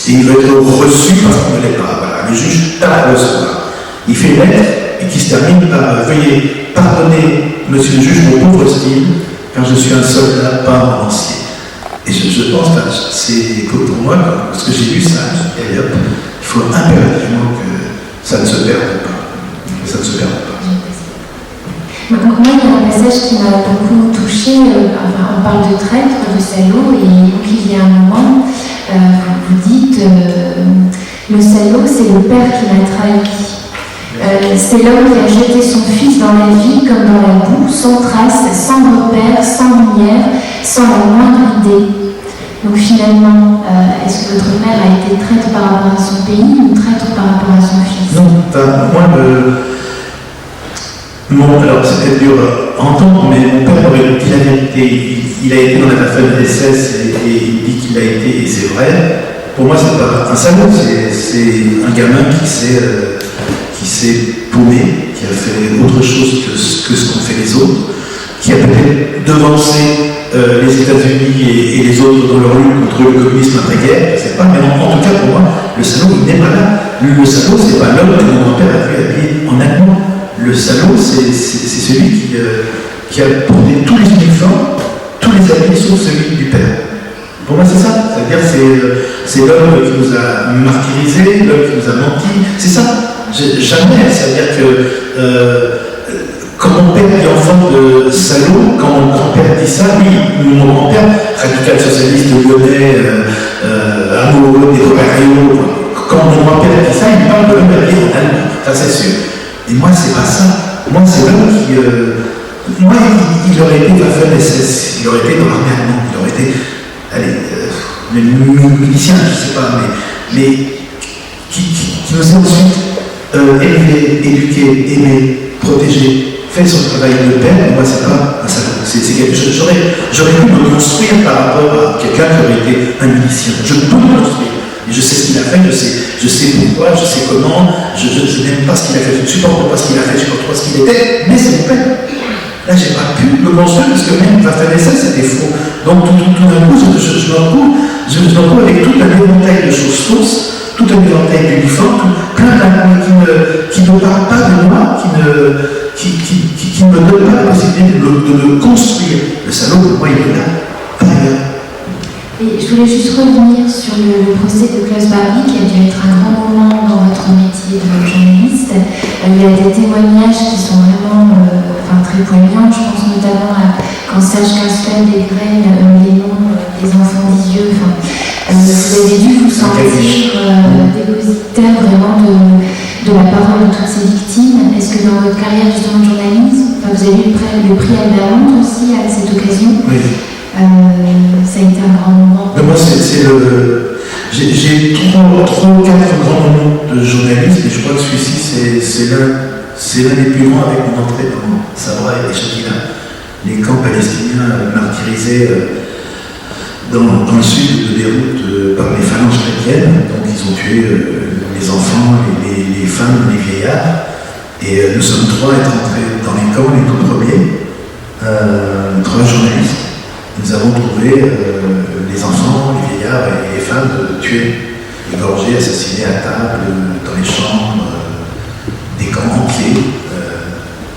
et il va être reçu parce qu'il ne l'est pas. Voilà, le juge t'a à recevoir. Il fait une lettre et qui se termine par veuillez pardonner, monsieur le juge, mon pauvre style, car je suis un soldat, pas un lancier. Et je pense que c'est pour moi, parce que j'ai lu ça, et hop, il faut impérativement que ça ne se perde pas. Moi, il y a un passage qui m'a beaucoup touchée. On parle de traître, de salaud, et il y a un moment, vous dites le salaud, c'est le père qui l'a trahi. C'est l'homme qui a jeté son fils dans la vie comme dans la boue, sans trace, sans repère, sans lumière, sans la moindre idée. Donc finalement, est-ce que votre mère a été traître par rapport à son pays ou traître par rapport à son fils? Non, alors c'est peut-être dur à entendre, mais mon père aurait dit la vérité. Il a été dans la famille des SS et il dit qu'il a été, et c'est vrai. Pour moi, c'est pas un salaud, c'est un gamin qui s'est paumé, qui a fait autre chose que ce qu'ont fait les autres, qui a peut-être devancé les États-Unis et les autres dans leur lutte contre le communisme après-guerre, je sais pas, mais en tout cas pour moi, le salaud il n'est pas là. Le salaud, c'est pas l'homme que mon grand-père a vu habillé en allemand. Le salaud, c'est celui qui a porté tous les uniformes, tous les habits sauf celui du père. Pour moi, c'est ça. C'est-à-dire c'est l'homme qui nous a martyrisés, l'homme qui nous a menti. C'est ça. Jamais. C'est-à-dire que quand mon père dit enfant de salaud, quand mon grand-père dit ça, oui, mon grand-père, radical socialiste lyonnais, amoureux des prolétariats, quand mon grand-père dit ça, il parle de l'homme habillé en allemand. Ça, c'est sûr. Et moi, c'est pas ça. Moi, c'est l'homme qui... moi, il aurait été Waffen-SS, il aurait été dans l'armée allemande, il aurait été... milicien, je sais pas, mais qui nous a ensuite élevé, éduqué, aimé, protégé, fait son travail de père. Moi, c'est pas un salaud. C'est quelque chose... J'aurais pu me construire par rapport à quelqu'un qui aurait été un milicien. Je peux me construire. Et je sais ce qu'il a fait, je sais pourquoi, je sais comment, je n'aime pas ce qu'il a fait, je ne supporte pas ce qu'il a fait, je ne supporte pas ce qu'il était, mais c'est mon père. Là, je n'ai pas pu me construire parce que même Waffen-SS, c'était faux. Donc, tout d'un coup, je me retrouve avec tout un éventail de choses fausses, tout un éventail d'uniformes, plein d'inconnus qui ne parlent pas de moi, qui ne me donnent pas la possibilité de me construire. Le salaud, pour moi, il est là, par ailleurs. Et je voulais juste revenir sur le procès de Klaus Barbie, qui a dû être un grand moment dans votre métier de journaliste. Il y a des témoignages qui sont vraiment très poignants. Je pense notamment à quand Serge Gainsbourg délivrait les noms des enfants d'Isieux. Vous avez dû vous sentir dépositaire vraiment de la parole de toutes ces victimes. Est-ce que dans votre carrière justement de journalisme, vous avez eu le prix Albert Londres aussi à cette occasion? Oui. Ça a été un grand moment. Mais moi, j'ai 3 ou 4 grands moments de journalisme, et je crois que celui-ci, c'est l'un des plus grands avec mon entrée dans Sabra et Chakila, les camps palestiniens martyrisés dans le sud de Beyrouth par les phalanges chrétiennes. Donc, ils ont tué les enfants, les femmes, les vieillards. Et nous sommes 3 à être entrés dans les camps, les tout premiers, 3 journalistes. Nous avons trouvé les enfants, les vieillards et les femmes tués, égorgés, assassinés à table, dans les chambres, des camps entiers,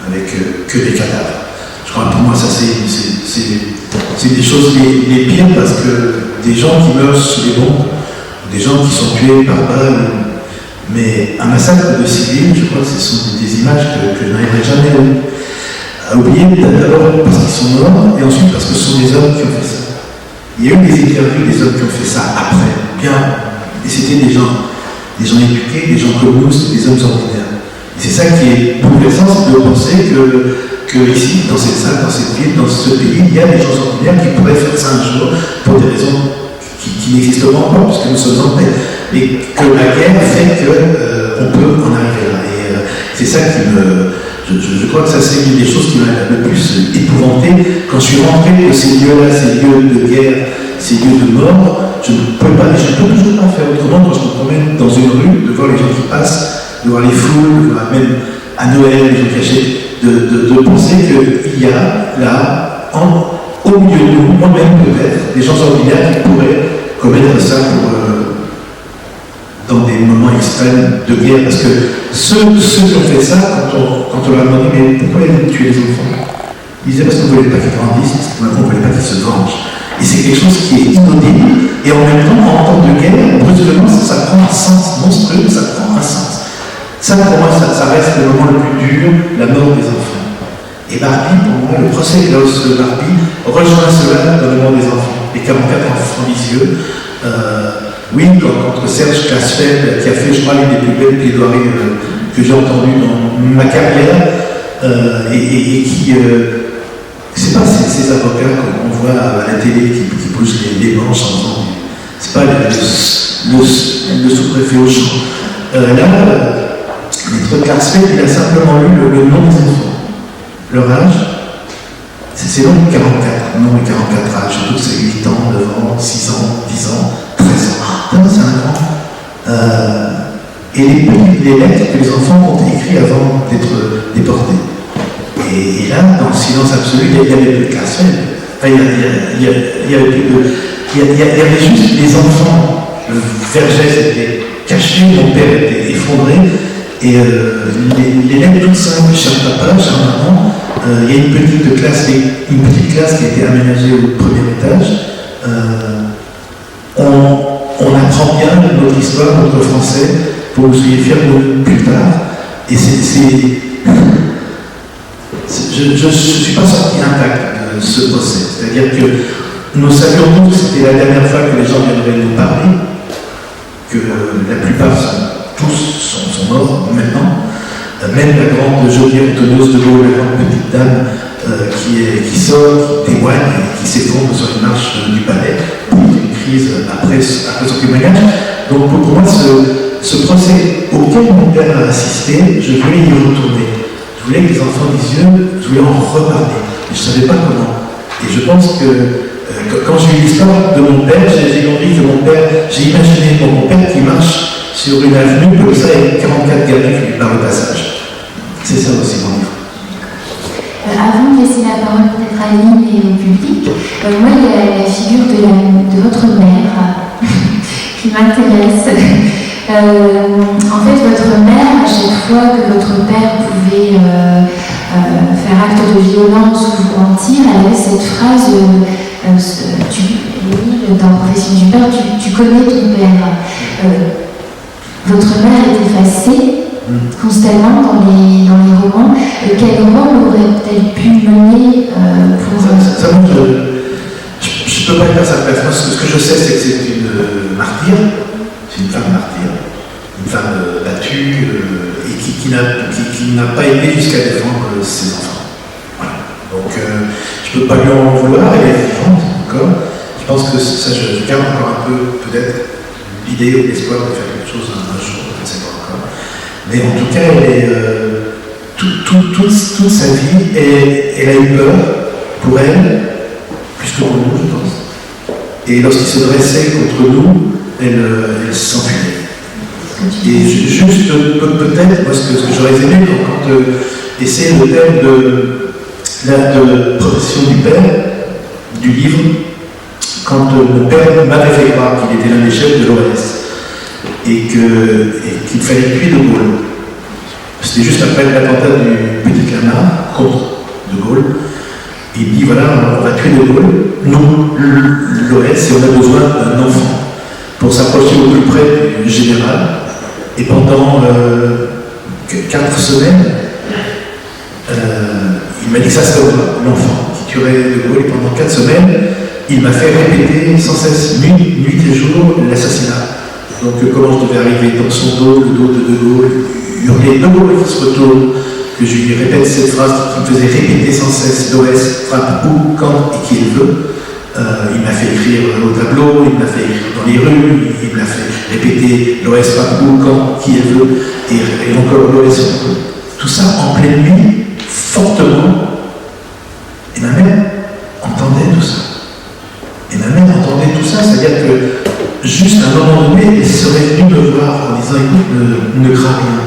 avec que des cadavres. Je crois que pour moi, ça c'est des choses les pires, parce que des gens qui meurent sous les bombes, des gens qui sont tués par balles, mais un massacre de civils, je crois que ce sont des images que je n'arriverai jamais à oublier, d'abord parce qu'ils sont morts, et ensuite parce que ce sont des hommes qui ont fait ça. Il y a eu des interviews des hommes qui ont fait ça après, bien, et c'était des gens éduqués, des gens comme nous, des hommes ordinaires. Et c'est ça qui est bouleversant, c'est de penser que ici, dans cette salle, dans cette ville, dans ce pays, il y a des gens ordinaires qui pourraient faire ça un jour pour des raisons qui n'existent pas, puisque nous sommes en paix, mais que la guerre fait qu'on peut en arriver là. Et c'est ça qui me... Je crois que ça, c'est une des choses qui m'a le plus épouvanté. Quand je suis rentré de ces lieux-là, ces lieux de guerre, ces lieux de mort, je ne peux toujours pas faire autrement quand je me promène dans une rue, de voir les gens qui passent, de voir les foules, de voir même à Noël, les gens cachés, de penser qu'il y a là, au milieu de nous, moi-même peut-être, des gens ordinaires qui pourraient commettre ça dans des moments extrêmes de guerre, parce que ceux qui ont fait ça, quand on leur a demandé mais pourquoi ils ont tué les enfants, ils disaient parce qu'on ne voulait pas qu'ils grandissent, parce qu'on ne voulait pas qu'ils se vengent. Et c'est quelque chose qui est inaudible, et en même temps, en temps de guerre, brusquement, ça prend un sens monstrueux, ça prend un sens. Ça, pour moi, ça reste le moment le plus dur, la mort des enfants. Et Barbie, pour moi, le procès de Klaus Barbie rejoint cela dans le monde des enfants. Les 44 enfants d'Isieux, Oui, contre Serge Klarsfeld, qui a fait, je crois, l'une des plus belles plaidoiries que j'ai entendues dans ma carrière, et qui, c'est pas ces avocats qu'on voit à la télé qui poussent les manches en disant, c'est pas le sous-préfet au champ. Là, Maître Klarsfeld, il a simplement lu le nom des enfants, leur âge. C'est long, 44, non, mais 44 âges, surtout que c'est 8 ans, 9 ans, 6 ans, 10 ans, 13 ans. C'est un grand. Et les lettres que les enfants ont écrites avant d'être déportés. Et là, dans le silence absolu, il n'y avait plus de Klarsfeld. Enfin, il y avait juste les enfants. Vergès était caché, mon père était effondré. Et les lettres toutes simples, cher papa, cher maman, il y a une petite classe qui a été aménagée au premier étage. On apprend bien notre histoire, notre français, pour que vous soyez fiers de nous plus tard. Et je ne suis pas sorti intact de ce procès. C'est-à-dire que nous savions tous que c'était la dernière fois que les gens viendraient nous parler, que la plupart sont morts maintenant. Même la grande Geneviève Tonneuse de Gaulle, la grande petite dame qui sort, qui témoigne et qui s'effondre sur les marches du palais, une crise après son témoignage. Donc pour moi, ce procès auquel mon père a assisté, je voulais y retourner. Je voulais que les enfants disent, je voulais en reparler. Et je ne savais pas comment. Et je pense que quand j'ai eu l'histoire de mon père, j'ai envie que mon père, j'ai imaginé mon père qui marche sur une avenue comme ça et 44 gamins qui lui parlent au passage. C'est ça aussi mon livre. Avant de laisser la parole peut-être à Aline et au public, moi il y a la figure de votre mère qui m'intéresse. En fait, votre mère, à chaque fois que votre père pouvait faire acte de violence ou vous mentir, elle avait cette phrase dans Profession du père, tu connais ton père. Votre mère est effacée constamment dans les romans. Quel rôle aurait-elle pu mener pour... Ça, je ne peux pas être à sa place. Moi, ce que je sais, c'est que c'est une martyre. C'est une femme martyre. Une femme battue et qui n'a pas aimé jusqu'à défendre ses enfants. Voilà. Donc, je ne peux pas lui en vouloir. Elle est vivante encore. Je pense que ça, je garde encore un peu, peut-être, l'idée ou l'espoir de faire quelque chose un jour, je ne sais pas encore. Mais en tout cas, elle est, toute sa vie, elle a eu peur pour elle, plus que pour nous, je pense. Et lorsqu'il se dressait contre nous, elle s'enfuyait. Et juste, peut-être, moi, ce que j'aurais aimé quand essayer le thème de profession du père, du livre, quand mon père m'avait fait croire qu'il était l'un des chefs de l'OAS et qu'il fallait tuer De Gaulle. C'était juste après l'attentat du Petit Canard contre De Gaulle. Il dit voilà, on va tuer De Gaulle, nous, l'OAS, et on a besoin d'un enfant pour s'approcher au plus près du général. Et pendant 4 semaines, il m'a dit que ça serait l'enfant qui tuerait De Gaulle. Et pendant 4 semaines, il m'a fait répéter sans cesse, nuit et jour, l'assassinat. Donc comment je devais arriver dans son dos, le dos de Gaulle, hurler De Gaulle qui se retourne, que je lui répète cette phrase qui me faisait répéter sans cesse, l'OS frappe où, quand et qui il veut. Il m'a fait écrire au tableau, il m'a fait écrire dans les rues, il m'a fait répéter l'OS frappe où, quand, qui il veut, et encore l'OS frappe. Tout ça en pleine nuit, fortement. Et ma mère entendait tout ça. Et ma mère entendait tout ça, c'est-à-dire que juste à un moment donné, elle serait venue me voir en disant écoute, ne crains rien.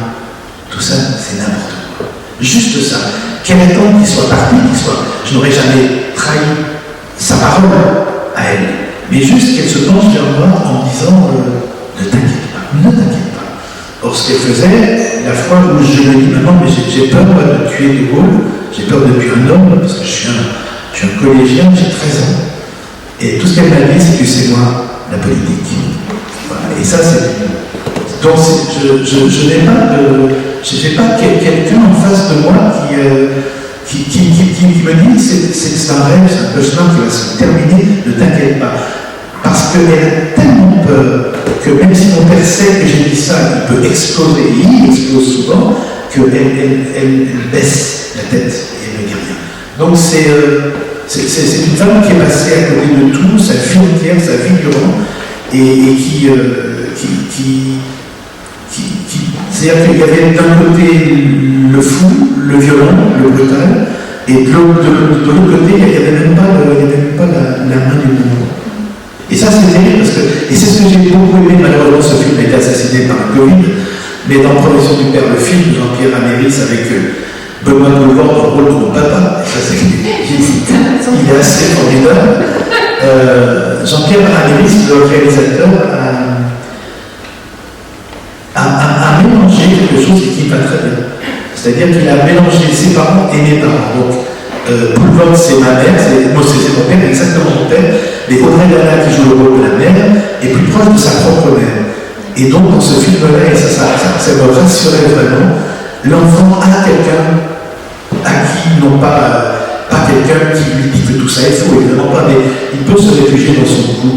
Tout ça, c'est n'importe quoi. Juste ça. Quel temps qu'il soit parti, je n'aurais jamais trahi sa parole à elle. Mais juste qu'elle se penche vers moi en disant ne t'inquiète pas. Or, ce qu'elle faisait, la fois où je lui ai dit maman, mais j'ai peur de tuer De Gaulle, j'ai peur de tuer un homme, parce que je suis un collégien, j'ai 13 ans. Et tout ce qu'elle m'a dit, c'est que c'est moi, la politique. Voilà. Et ça, c'est... Donc, je n'ai pas quelqu'un en face de moi qui me dit c'est un rêve, c'est un cauchemar qui va se terminer, ne t'inquiète pas. Parce qu'elle a tellement peur, que même si mon père sait que j'ai dit ça, il peut exploser, et il explose souvent, qu'elle baisse la tête et elle ne dit rien. Donc c'est une femme qui est passée à côté de tout, sa vie entière, sa vie durant, et qui c'est-à-dire qu'il y avait d'un côté le fou, le violent, le brutal, et de l'autre côté, il n'y avait même pas la main du monde. Et ça, c'est terrible, parce que, et c'est ce que j'ai beaucoup aimé, malheureusement, ce film a été assassiné par le Covid, mais dans Protection du Père, le film de Jean-Pierre Améris avec Benoît Poulvord dans le rôle de mon papa, et ça, il est assez formidable. Jean-Pierre Améris, le réalisateur, a mélangé quelque chose qui va très bien. C'est-à-dire qu'il a mélangé ses parents et mes parents. Donc, Poulvord, c'est ma mère, moi c'est mon père, exactement mon père, mais Audrey Dana, qui joue le rôle de la mère, est plus proche de sa propre mère. Et donc, dans ce film-là, et ça me rassurait vraiment, l'enfant a quelqu'un à qui, non pas quelqu'un qui lui dit que tout ça est faux, évidemment pas, mais il peut se réfugier dans son cou,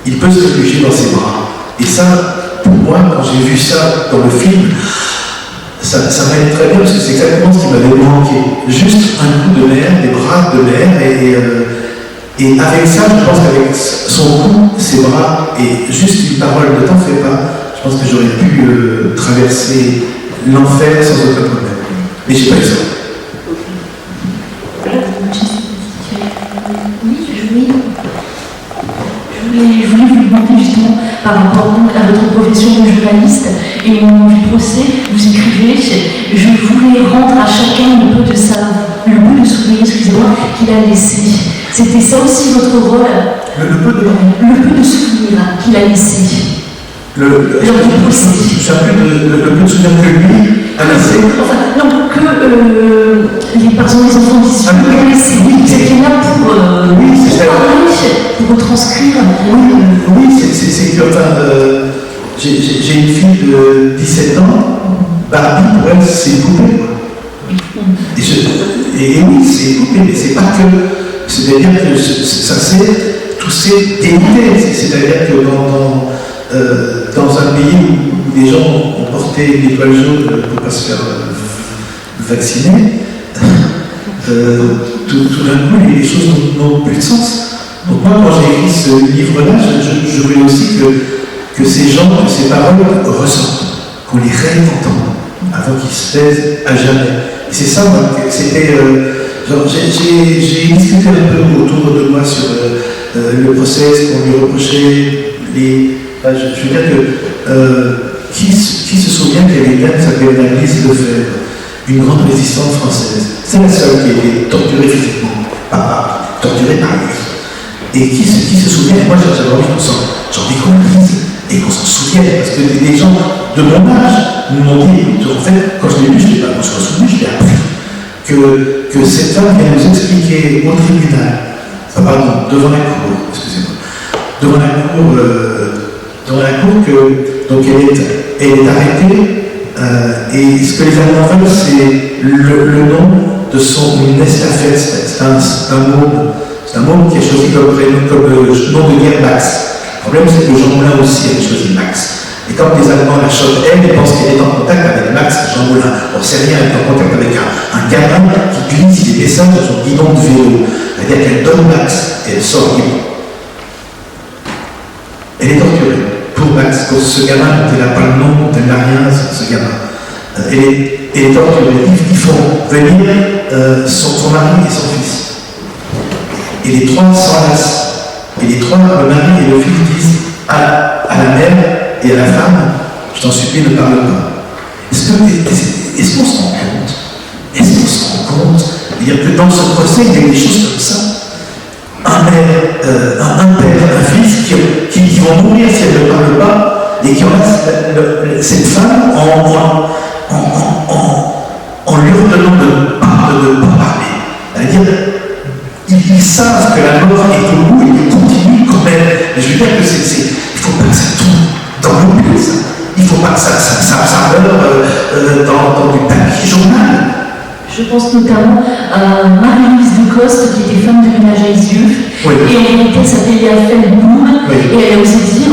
il peut se réfugier dans ses bras. Et ça, pour moi, quand j'ai vu ça dans le film, ça m'allait très bien, parce que c'est exactement ce qui m'avait manqué. Juste un coup de mère, des bras de mère, et avec ça, je pense qu'avec son cou, ses bras, et juste une parole, ne t'en fais pas, je pense que j'aurais pu traverser l'enfer sans aucun problème. Mais j'ai pas eu ça. Je voulais vous demander justement par rapport donc à votre profession de journaliste et au moment du procès, vous écrivez « Je voulais rendre à chacun le peu de souvenir, excusez-moi, qu'il a laissé ». C'était ça aussi votre rôle? Le peu de souvenir qu'il a laissé. Le peu de souvenir que lui a laissé. Enfin, non, que les enfants d'issue ont laissé. Oui, c'était là pour retranscrire. Oui, c'est que, j'ai une fille de 17 ans, Barbie, pour elle, c'est une poupée. Et oui, c'est une poupée, mais c'est pas que. C'est-à-dire que ça tout s'est délimité. C'est-à-dire que dans un pays où les gens ont porté l'étoile jaune pour ne pas se faire vacciner, tout d'un coup, les choses n'ont plus de sens. Donc moi, quand j'ai écrit ce livre-là, je voulais aussi que ces gens, que ces paroles ressentent, qu'on les réentende avant qu'ils se taisent à jamais. Et c'est ça, moi, c'était... j'ai discuté un peu autour de moi sur le procès, ce qu'on lui reprochait, je veux dire que qui se souvient qu'il y avait une dame qui s'appelait Annelise Lefebvre, une grande résistante française. C'est la seule qui a été torturée physiquement, torturée par lui. Et qui se souvient, moi j'avais envie j'en découvre et qu'on s'en souvienne, parce que des gens de mon âge m'ont dit, en fait, quand je l'ai lu, je ne l'ai pas souvenu, je l'ai appris, que cette femme vient nous expliquer au tribunal, devant la cour, excusez-moi, devant la cour que, donc elle est arrêtée, et ce que les Allemands veulent, c'est le nom de son estafette, c'est un mot qui est choisi comme nom de guerre Max. Le problème, c'est que Jean Moulin aussi avait choisi Max. Et quand les Allemands la choquent, ils pensent qu'elle est en contact avec Max Jean Moulin. On ne sait rien, elle est en contact avec un gamin qui glisse des dessins sur son guidon de vélo. C'est-à-dire qu'elle donne Max et elle sort libre. Elle est torturée pour Max, pour ce gamin dont elle n'a pas le nom, dont elle n'a rien, ce gamin. Elle est torturée. Ils font venir son mari et son fils. Et les trois s'enlacent. Et les trois, le mari et le fils, disent à la mère et à la femme, je t'en supplie, ne parle pas. Est-ce qu'on se rend compte? C'est-à-dire que dans ce procès, il y a des choses comme ça. Un père, un fils qui vont mourir si elle ne parle pas, et qui enlacent cette femme en lui ordonnant de ne pas parler. C'est-à-dire, ils savent que la mort est au bout et ils continuent quand même. Mais je veux dire que il ne faut pas que ça tombe dans l'oubli, ça. Il ne faut pas que ça meure dans du papier journal. Je pense notamment à Marie-Louise Ducoste, qui était femme de ménage à Isuif, oui. Et en réalité, elle s'appelait Léa Feldboum, oui. Et elle a osé dire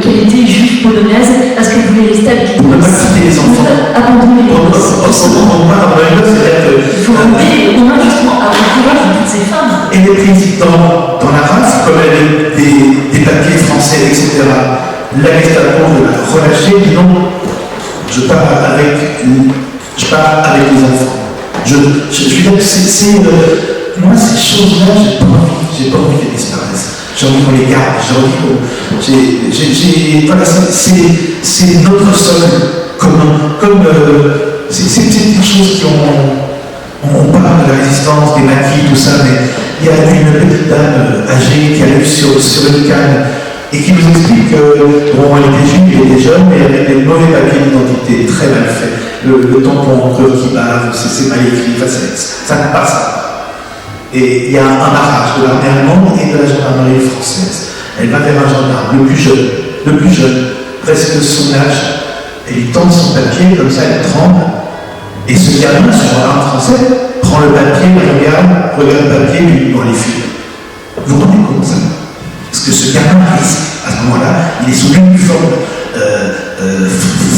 qu'elle était juive polonaise parce qu'elle voulait les stabiliser. Pour ne pas quitter les enfants. Abandonner les enfants. On a justement à encourager toutes ces femmes. Et les présidents dans la race, comme elle a des papiers français, etc., la Gestapo de la relâcher, dit non, je pars avec les enfants. Je veux dire que moi, ces choses-là, j'ai pas envie qu'elles disparaissent. J'ai envie qu'on les garde, j'ai envie qu'on. Voilà, c'est notre sol commun. C'est des choses qui ont. On parle de la résistance, des maquis, tout ça, mais il y a une petite dame âgée qui a lu sur une canne et qui nous explique que, bon, elle était juive, elle était jeune, mais avec des mauvais papiers d'identité, très mal faits. Le tampon en creux qui bave, c'est mal écrit, ça ne passe pas. Et il y a un barrage de l'armée allemande et de la gendarmerie française. Elle va vers un gendarme, le plus jeune, presque son âge, et il tend son papier, comme ça elle tremble. Et ce gamin, ce gendarme français, prend le papier, regarde le papier, lui dans les fils. Vous vous rendez compte ça? Parce que ce gamin, à ce moment-là, il est sous l'uniforme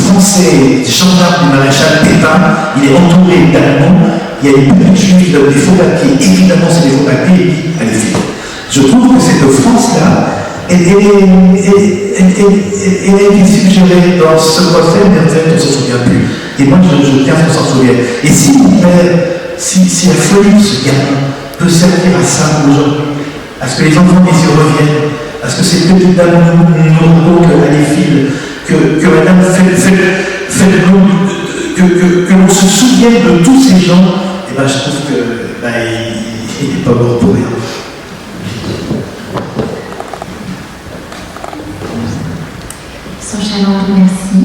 français, gendarme du maréchal Pétain, il est entouré d'Allemands, il y a une petite juive qui donne des faux papiers, évidemment c'est des faux papiers, et puis allez vite. Je trouve que cette offense-là, elle a été suggérée dans ce procès, mais en fait on ne s'en souvient plus. Et moi je tiens qu'on s'en souvienne. Et si mon père, si la folie de ce gamin peut servir à ça aujourd'hui, à ce que les enfants y reviennent, à ce que cette petite dame nous raconte à les fils, que madame fait que l'on se souvienne de tous ces gens, et ben je trouve que il n'est pas mort pour rien. Son Chalandon, merci.